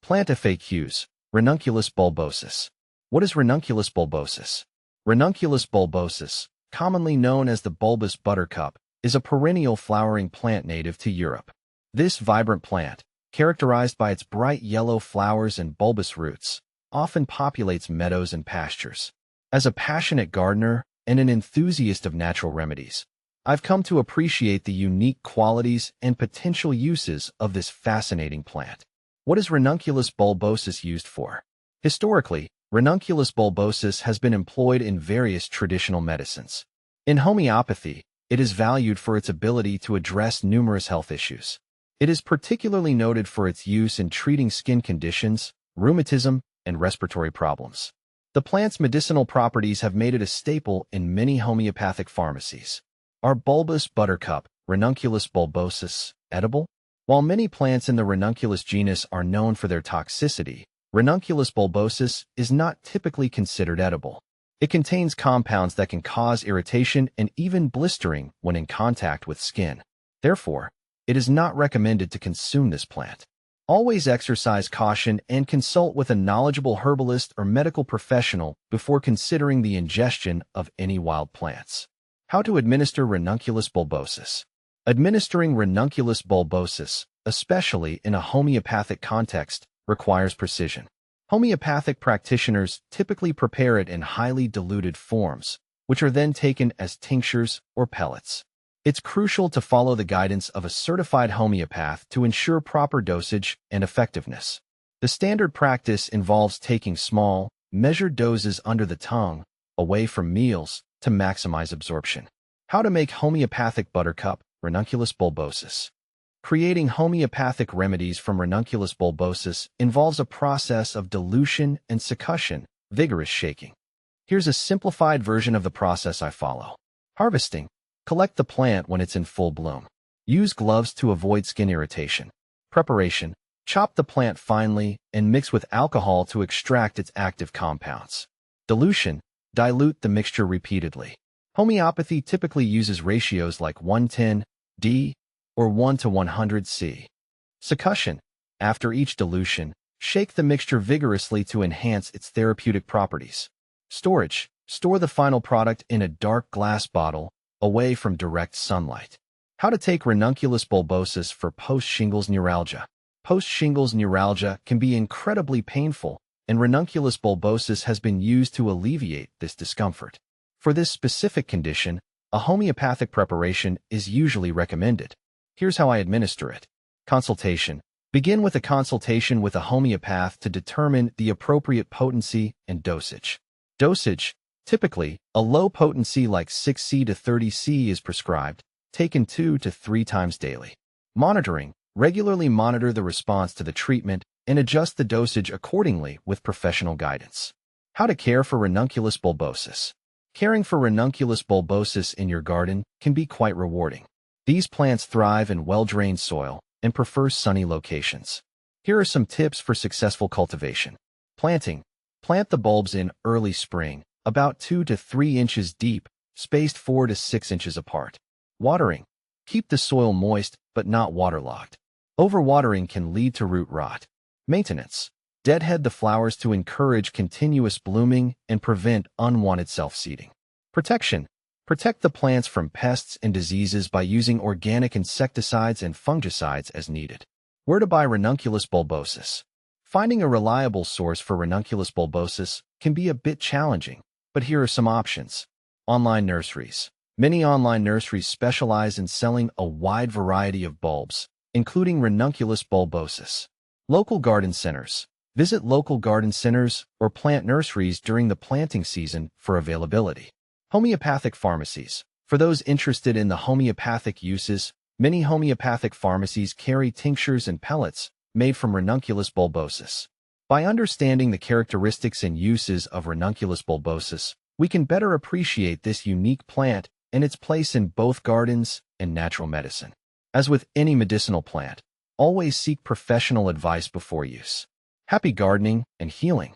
Plant FAQs. Ranunculus bulbosus. What is Ranunculus bulbosus? Ranunculus bulbosus, commonly known as the bulbous buttercup, is a perennial flowering plant native to Europe. This vibrant plant, characterized by its bright yellow flowers and bulbous roots, often populates meadows and pastures. As a passionate gardener and an enthusiast of natural remedies, I've come to appreciate the unique qualities and potential uses of this fascinating plant. What is Ranunculus bulbosus used for? Historically, Ranunculus bulbosus has been employed in various traditional medicines. In homeopathy, it is valued for its ability to address numerous health issues. It is particularly noted for its use in treating skin conditions, rheumatism, and respiratory problems. The plant's medicinal properties have made it a staple in many homeopathic pharmacies. Are bulbous buttercup, Ranunculus bulbosus, edible? While many plants in the Ranunculus genus are known for their toxicity, Ranunculus bulbosus is not typically considered edible. It contains compounds that can cause irritation and even blistering when in contact with skin. Therefore, it is not recommended to consume this plant. Always exercise caution and consult with a knowledgeable herbalist or medical professional before considering the ingestion of any wild plants. How to administer Ranunculus bulbosus? Administering Ranunculus bulbosus, especially in a homeopathic context, requires precision. Homeopathic practitioners typically prepare it in highly diluted forms, which are then taken as tinctures or pellets. It's crucial to follow the guidance of a certified homeopath to ensure proper dosage and effectiveness. The standard practice involves taking small, measured doses under the tongue, away from meals, to maximize absorption. How to make homeopathic buttercup, Ranunculus bulbosus. Creating homeopathic remedies from Ranunculus bulbosus involves a process of dilution and succussion, vigorous shaking. Here's a simplified version of the process I follow. Harvesting. Collect the plant when it's in full bloom. Use gloves to avoid skin irritation. Preparation. Chop the plant finely and mix with alcohol to extract its active compounds. Dilution. Dilute the mixture repeatedly. Homeopathy typically uses ratios like 1:10 or 1:100 Succussion. After each dilution, shake the mixture vigorously to enhance its therapeutic properties. Storage. Store the final product in a dark glass bottle, away from direct sunlight. How to take Ranunculus bulbosus for post-shingles neuralgia. Post-shingles neuralgia can be incredibly painful, and Ranunculus bulbosus has been used to alleviate this discomfort. For this specific condition, a homeopathic preparation is usually recommended. Here's how I administer it. Consultation. Begin with a consultation with a homeopath to determine the appropriate potency and dosage. Dosage. Typically, a low potency like 6C to 30C is prescribed, taken 2 to 3 times daily. Monitoring. Regularly monitor the response to the treatment and adjust the dosage accordingly with professional guidance. How to care for Ranunculus bulbosus. Caring for Ranunculus bulbosus in your garden can be quite rewarding. These plants thrive in well-drained soil and prefer sunny locations. Here are some tips for successful cultivation. Planting. Plant the bulbs in early spring, about 2 to 3 inches deep, spaced 4 to 6 inches apart. Watering. Keep the soil moist but not waterlogged. Overwatering can lead to root rot. Maintenance. Deadhead the flowers to encourage continuous blooming and prevent unwanted self-seeding. Protection. Protect the plants from pests and diseases by using organic insecticides and fungicides as needed. Where to buy Ranunculus bulbosus? Finding a reliable source for Ranunculus bulbosus can be a bit challenging, but here are some options. Online nurseries. Many online nurseries specialize in selling a wide variety of bulbs, including Ranunculus bulbosus. Local garden centers. Visit local garden centers or plant nurseries during the planting season for availability. Homeopathic pharmacies. For those interested in the homeopathic uses, many homeopathic pharmacies carry tinctures and pellets made from Ranunculus bulbosus. By understanding the characteristics and uses of Ranunculus bulbosus, we can better appreciate this unique plant and its place in both gardens and natural medicine. As with any medicinal plant, always seek professional advice before use. Happy gardening and healing!